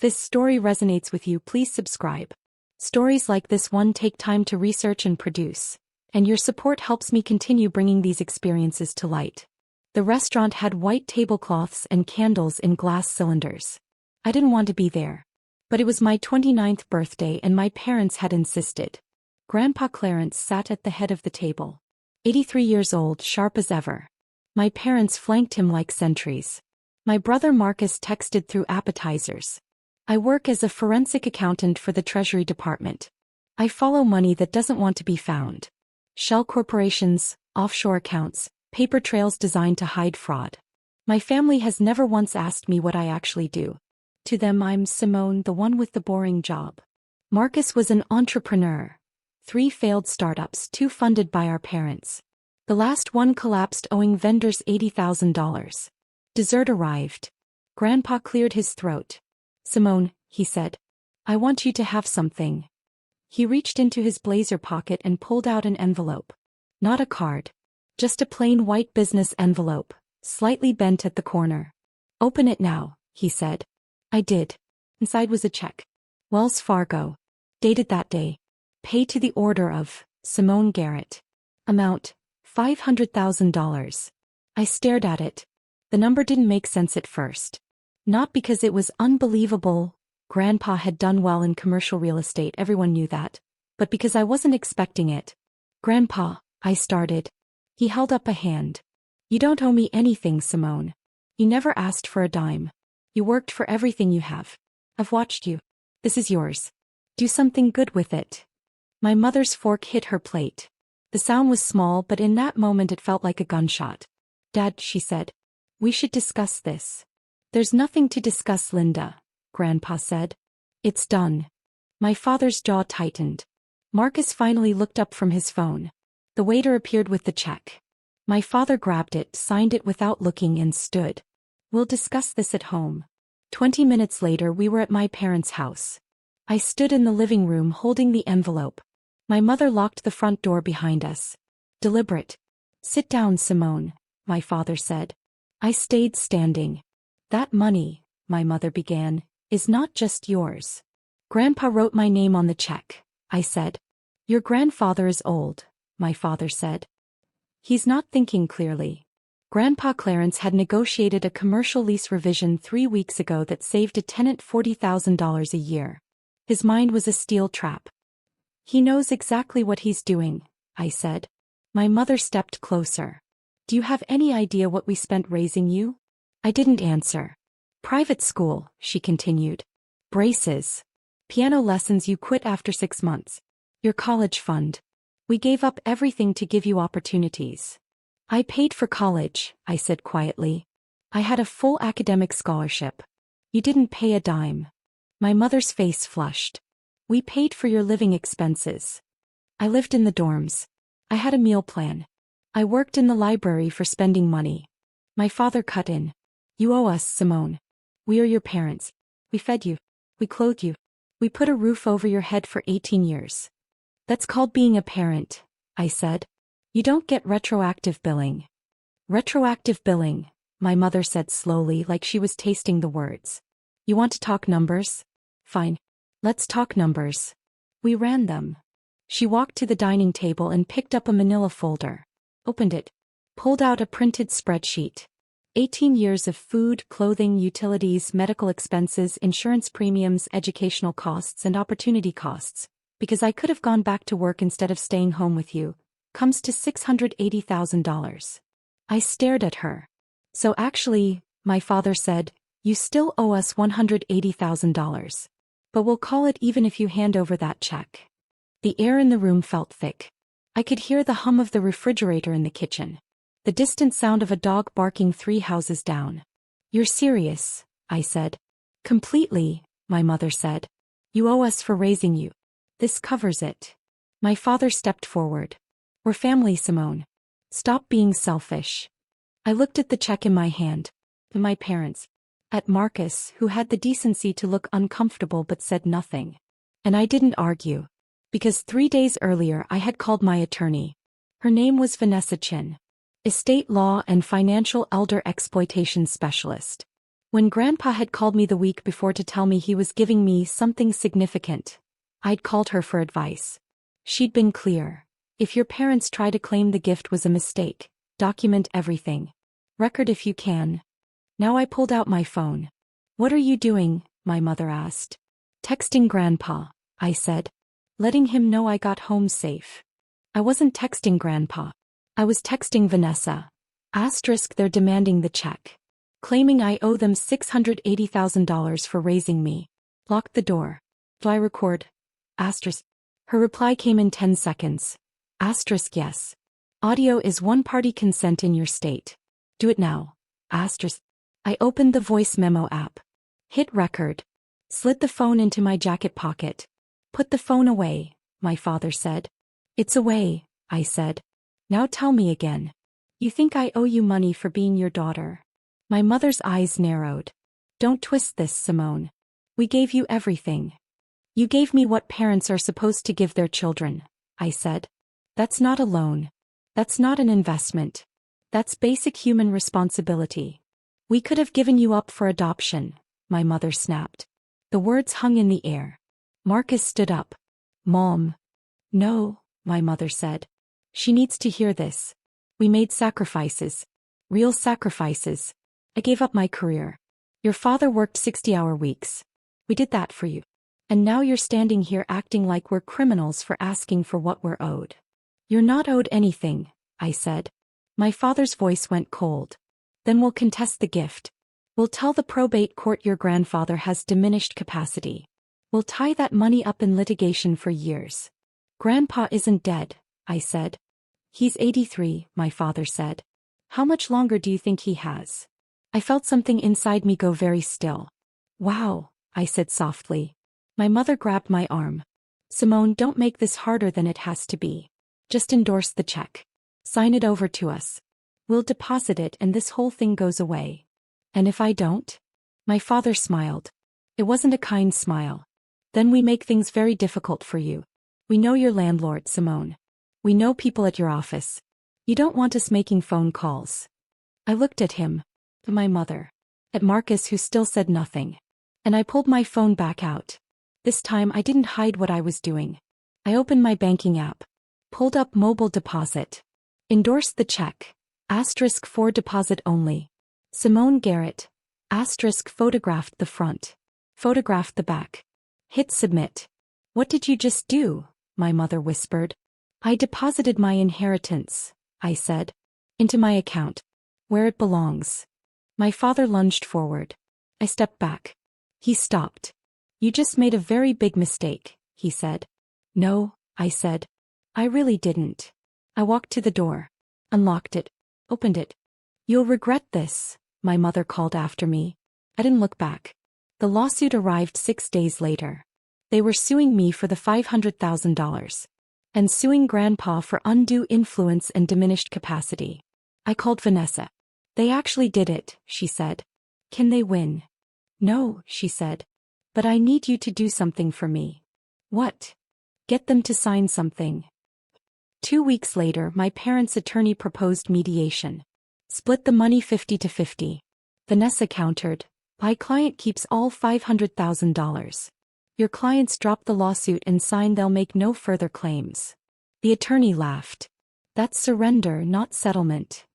this story resonates with you, please subscribe. Stories like this one take time to research and produce, and your support helps me continue bringing these experiences to light. The restaurant had white tablecloths and candles in glass cylinders. I didn't want to be there. But it was my 29th birthday and my parents had insisted. Grandpa Clarence sat at the head of the table. 83 years old, sharp as ever. My parents flanked him like sentries. My brother Marcus texted through appetizers. I work as a forensic accountant for the Treasury Department. I follow money that doesn't want to be found. Shell corporations, offshore accounts, paper trails designed to hide fraud. My family has never once asked me what I actually do. To them I'm Simone, the one with the boring job. Marcus was an entrepreneur. 3 failed startups, 2 funded by our parents. The last one collapsed, owing vendors $80,000. Dessert arrived. Grandpa cleared his throat. Simone, he said. I want you to have something. He reached into his blazer pocket and pulled out an envelope. Not a card. Just a plain white business envelope, slightly bent at the corner. Open it now, he said. I did. Inside was a check. Wells Fargo. Dated that day. Pay to the order of Simone Garrett. Amount, $500,000. I stared at it. The number didn't make sense at first. Not because it was unbelievable. Grandpa had done well in commercial real estate, everyone knew that. But because I wasn't expecting it. Grandpa, I started. He held up a hand. You don't owe me anything, Simone. You never asked for a dime. You worked for everything you have. I've watched you. This is yours. Do something good with it. My mother's fork hit her plate. The sound was small, but in that moment it felt like a gunshot. Dad, she said. We should discuss this. There's nothing to discuss, Linda, Grandpa said. It's done. My father's jaw tightened. Marcus finally looked up from his phone. The waiter appeared with the check. My father grabbed it, signed it without looking, and stood. We'll discuss this at home. 20 minutes later we were at my parents' house. I stood in the living room holding the envelope. My mother locked the front door behind us. Deliberate. Sit down, Simone, my father said. I stayed standing. That money, my mother began, is not just yours. Grandpa wrote my name on the check, I said. Your grandfather is old, my father said. He's not thinking clearly. Grandpa Clarence had negotiated a commercial lease revision 3 weeks ago that saved a tenant $40,000 a year. His mind was a steel trap. He knows exactly what he's doing, I said. My mother stepped closer. Do you have any idea what we spent raising you? I didn't answer. Private school, she continued. Braces. Piano lessons you quit after 6 months. Your college fund. We gave up everything to give you opportunities. I paid for college, I said quietly. I had a full academic scholarship. You didn't pay a dime. My mother's face flushed. We paid for your living expenses. I lived in the dorms. I had a meal plan. I worked in the library for spending money. My father cut in. You owe us, Simone. We are your parents. We fed you. We clothed you. We put a roof over your head for 18 years. That's called being a parent, I said. You don't get retroactive billing. Retroactive billing, my mother said slowly, like she was tasting the words. You want to talk numbers? Fine. Let's talk numbers. We ran them. She walked to the dining table and picked up a manila folder. Opened it. Pulled out a printed spreadsheet. 18 years of food, clothing, utilities, medical expenses, insurance premiums, educational costs, and opportunity costs. Because I could have gone back to work instead of staying home with you. Comes to $680,000. I stared at her. So actually, my father said, you still owe us $180,000. But we'll call it even if you hand over that check. The air in the room felt thick. I could hear the hum of the refrigerator in the kitchen. The distant sound of a dog barking 3 houses down. You're serious, I said. Completely, my mother said. You owe us for raising you. This covers it. My father stepped forward. We're family, Simone. Stop being selfish. I looked at the check in my hand. At my parents. At Marcus, who had the decency to look uncomfortable but said nothing. And I didn't argue. Because 3 days earlier I had called my attorney. Her name was Vanessa Chin. Estate law and financial elder exploitation specialist. When Grandpa had called me the week before to tell me he was giving me something significant, I'd called her for advice. She'd been clear. If your parents try to claim the gift was a mistake, document everything. Record if you can. Now I pulled out my phone. What are you doing? My mother asked. Texting Grandpa, I said. Letting him know I got home safe. I wasn't texting Grandpa. I was texting Vanessa. Asterisk, they're demanding the check. Claiming I owe them $680,000 for raising me. Locked the door. Do I record? Asterisk. Her reply came in 10 seconds. Asterisk, yes. Audio is one-party consent in your state. Do it now. Asterisk. I opened the voice memo app. Hit record. Slid the phone into my jacket pocket. Put the phone away, my father said. It's away, I said. Now tell me again. You think I owe you money for being your daughter? My mother's eyes narrowed. Don't twist this, Simone. We gave you everything. You gave me what parents are supposed to give their children, I said. That's not a loan. That's not an investment. That's basic human responsibility. We could have given you up for adoption, my mother snapped. The words hung in the air. Marcus stood up. Mom. No, my mother said. She needs to hear this. We made sacrifices. Real sacrifices. I gave up my career. Your father worked 60-hour weeks. We did that for you. And now you're standing here acting like we're criminals for asking for what we're owed. You're not owed anything, I said. My father's voice went cold. Then we'll contest the gift. We'll tell the probate court your grandfather has diminished capacity. We'll tie that money up in litigation for years. Grandpa isn't dead, I said. He's 83, my father said. How much longer do you think he has? I felt something inside me go very still. Wow, I said softly. My mother grabbed my arm. Simone, don't make this harder than it has to be. Just endorse the check. Sign it over to us. We'll deposit it and this whole thing goes away. And if I don't? My father smiled. It wasn't a kind smile. Then we make things very difficult for you. We know your landlord, Simone. We know people at your office. You don't want us making phone calls. I looked at him. At my mother. At Marcus, who still said nothing. And I pulled my phone back out. This time I didn't hide what I was doing. I opened my banking app. Pulled up mobile deposit. Endorsed the check. Asterisk for deposit only. Simone Garrett. Asterisk photographed the front. Photographed the back. Hit submit. What did you just do? My mother whispered. I deposited my inheritance, I said. Into my account. Where it belongs. My father lunged forward. I stepped back. He stopped. You just made a very big mistake, he said. No, I said. I really didn't. I walked to the door. Unlocked it. Opened it. You'll regret this, my mother called after me. I didn't look back. The lawsuit arrived 6 days later. They were suing me for the $500,000. And suing Grandpa for undue influence and diminished capacity. I called Vanessa. They actually did it, she said. Can they win? No, she said. But I need you to do something for me. What? Get them to sign something. 2 weeks later, my parents' attorney proposed mediation. Split the money 50-50. Vanessa countered. My client keeps all $500,000. Your clients drop the lawsuit and sign they'll make no further claims. The attorney laughed. That's surrender, not settlement.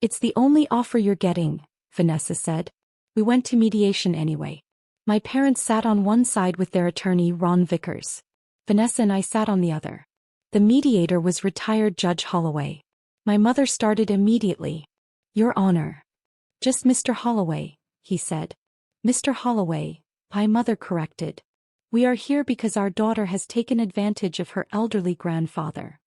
It's the only offer you're getting, Vanessa said. We went to mediation anyway. My parents sat on one side with their attorney, Ron Vickers. Vanessa and I sat on the other. The mediator was retired Judge Holloway. My mother started immediately. Your Honor. Just Mr. Holloway, he said. Mr. Holloway, my mother corrected. We are here because our daughter has taken advantage of her elderly grandfather.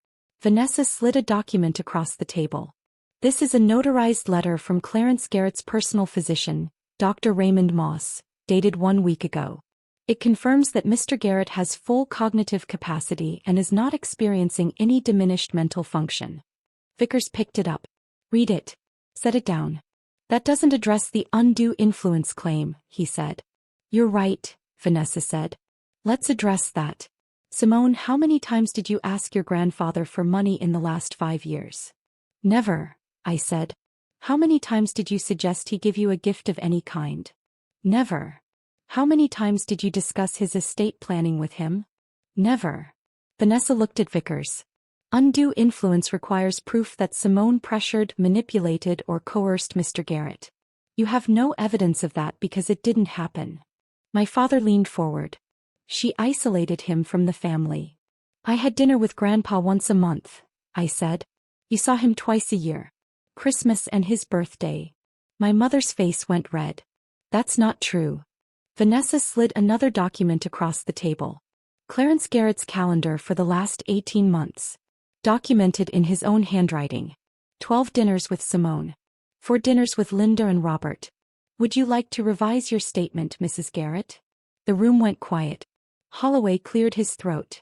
Vanessa slid a document across the table. This is a notarized letter from Clarence Garrett's personal physician, Dr. Raymond Moss, dated 1 week ago. It confirms that Mr. Garrett has full cognitive capacity and is not experiencing any diminished mental function. Vickers picked it up. Read it. Set it down. That doesn't address the undue influence claim, he said. You're right, Vanessa said. Let's address that. Simone, how many times did you ask your grandfather for money in the last 5 years? Never, I said. How many times did you suggest he give you a gift of any kind? Never. How many times did you discuss his estate planning with him? Never. Vanessa looked at Vickers. Undue influence requires proof that Simone pressured, manipulated, or coerced Mr. Garrett. You have no evidence of that because it didn't happen. My father leaned forward. She isolated him from the family. I had dinner with Grandpa once a month, I said. You saw him twice a year. Christmas and his birthday. My mother's face went red. That's not true. Vanessa slid another document across the table. Clarence Garrett's calendar for the last 18 months. Documented in his own handwriting. 12 dinners with Simone. 4 dinners with Linda and Robert. Would you like to revise your statement, Mrs. Garrett? The room went quiet. Holloway cleared his throat.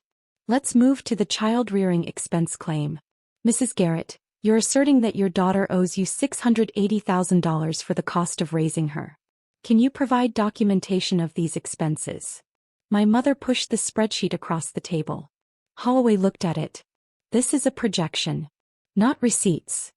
Let's move to the child-rearing expense claim. Mrs. Garrett, you're asserting that your daughter owes you $680,000 for the cost of raising her. Can you provide documentation of these expenses? My mother pushed the spreadsheet across the table. Holloway looked at it. This is a projection. Not receipts.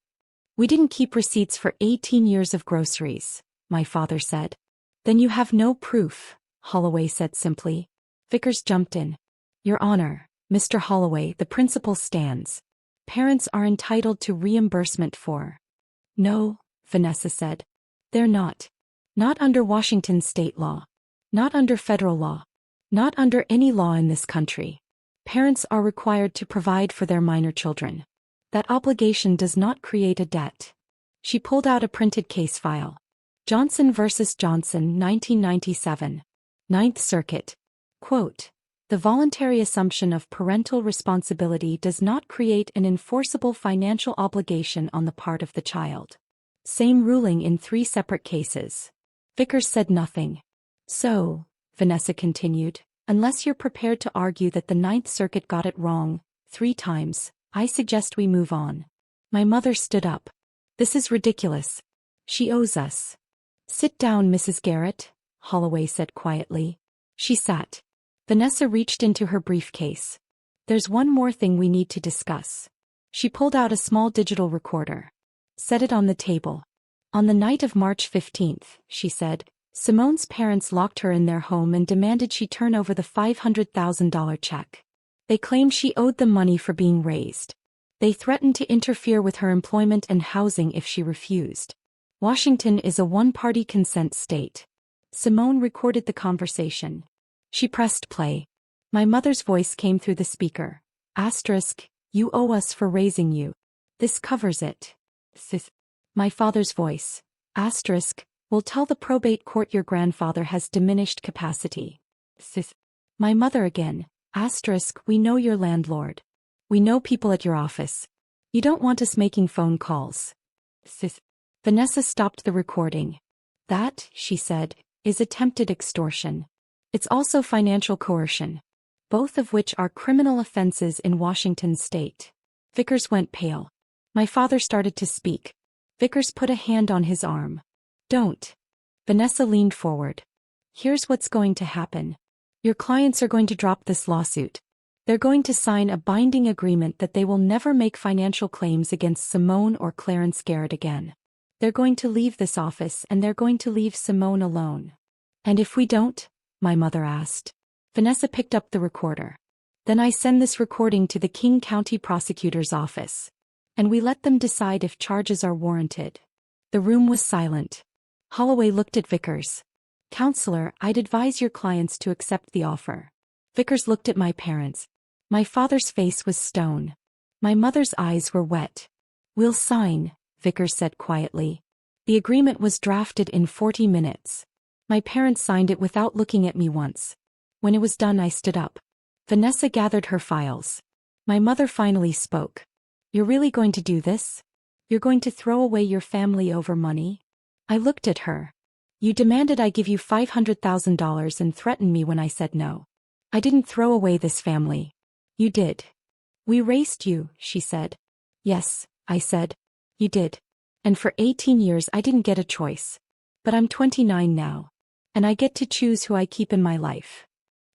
We didn't keep receipts for 18 years of groceries, my father said. Then you have no proof, Holloway said simply. Vickers jumped in. Your Honor, Mr. Holloway, the principle stands. Parents are entitled to reimbursement for. No, Vanessa said. They're not. Not under Washington state law. Not under federal law. Not under any law in this country. Parents are required to provide for their minor children. That obligation does not create a debt. She pulled out a printed case file. Johnson v. Johnson, 1997. Ninth Circuit. Quote, the voluntary assumption of parental responsibility does not create an enforceable financial obligation on the part of the child. Same ruling in 3 separate cases. Vickers said nothing. So, Vanessa continued, unless you're prepared to argue that the Ninth Circuit got it wrong 3 times, I suggest we move on. My mother stood up. This is ridiculous. She owes us. Sit down, Mrs. Garrett, Holloway said quietly. She sat. Vanessa reached into her briefcase. There's one more thing we need to discuss. She pulled out a small digital recorder. Set it on the table. On the night of March 15th, she said, Simone's parents locked her in their home and demanded she turn over the $500,000 check. They claimed she owed them money for being raised. They threatened to interfere with her employment and housing if she refused. Washington is a one-party consent state. Simone recorded the conversation. She pressed play. My mother's voice came through the speaker. Asterisk, you owe us for raising you. This covers it. My father's voice. Asterisk, we'll tell the probate court your grandfather has diminished capacity. My mother again. Asterisk, we know your landlord. We know people at your office. You don't want us making phone calls. Vanessa stopped the recording. That, she said, is attempted extortion. It's also financial coercion. Both of which are criminal offenses in Washington state. Vickers went pale. My father started to speak. Vickers put a hand on his arm. Don't. Vanessa leaned forward. Here's what's going to happen. Your clients are going to drop this lawsuit. They're going to sign a binding agreement that they will never make financial claims against Simone or Clarence Garrett again. They're going to leave this office and they're going to leave Simone alone. And if we don't? My mother asked. Vanessa picked up the recorder. Then I send this recording to the King County Prosecutor's office. And we let them decide if charges are warranted. The room was silent. Holloway looked at Vickers. Counselor, I'd advise your clients to accept the offer. Vickers looked at my parents. My father's face was stone. My mother's eyes were wet. We'll sign, Vickers said quietly. The agreement was drafted in 40 minutes. My parents signed it without looking at me once. When it was done, I stood up. Vanessa gathered her files. My mother finally spoke. You're really going to do this? You're going to throw away your family over money? I looked at her. You demanded I give you $500,000 and threatened me when I said no. I didn't throw away this family. You did. We raised you, she said. Yes, I said. You did. And for 18 years I didn't get a choice. But I'm 29 now. And I get to choose who I keep in my life.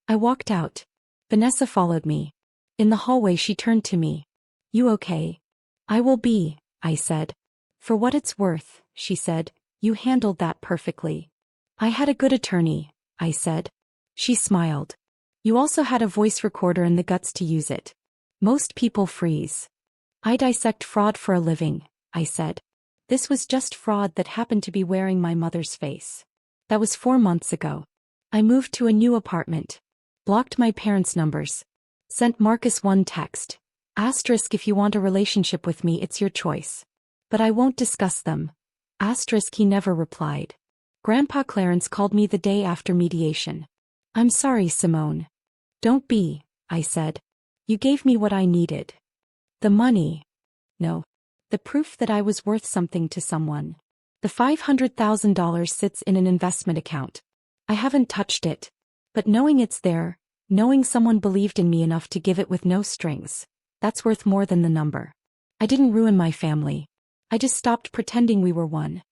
I walked out. Vanessa followed me. In the hallway she turned to me. You okay? I will be, I said. For what it's worth, she said, you handled that perfectly. I had a good attorney, I said. She smiled. You also had a voice recorder and the guts to use it. Most people freeze. I dissect fraud for a living, I said. This was just fraud that happened to be wearing my mother's face. That was 4 months ago. I moved to a new apartment. Blocked my parents' numbers. Sent Marcus one text. Asterisk, if you want a relationship with me, it's your choice. But I won't discuss them. Asterisk, he never replied. Grandpa Clarence called me the day after mediation. I'm sorry, Simone. Don't be, I said. You gave me what I needed. The money. No. The proof that I was worth something to someone. The $500,000 sits in an investment account. I haven't touched it. But knowing it's there, knowing someone believed in me enough to give it with no strings, that's worth more than the number. I didn't ruin my family. I just stopped pretending we were one.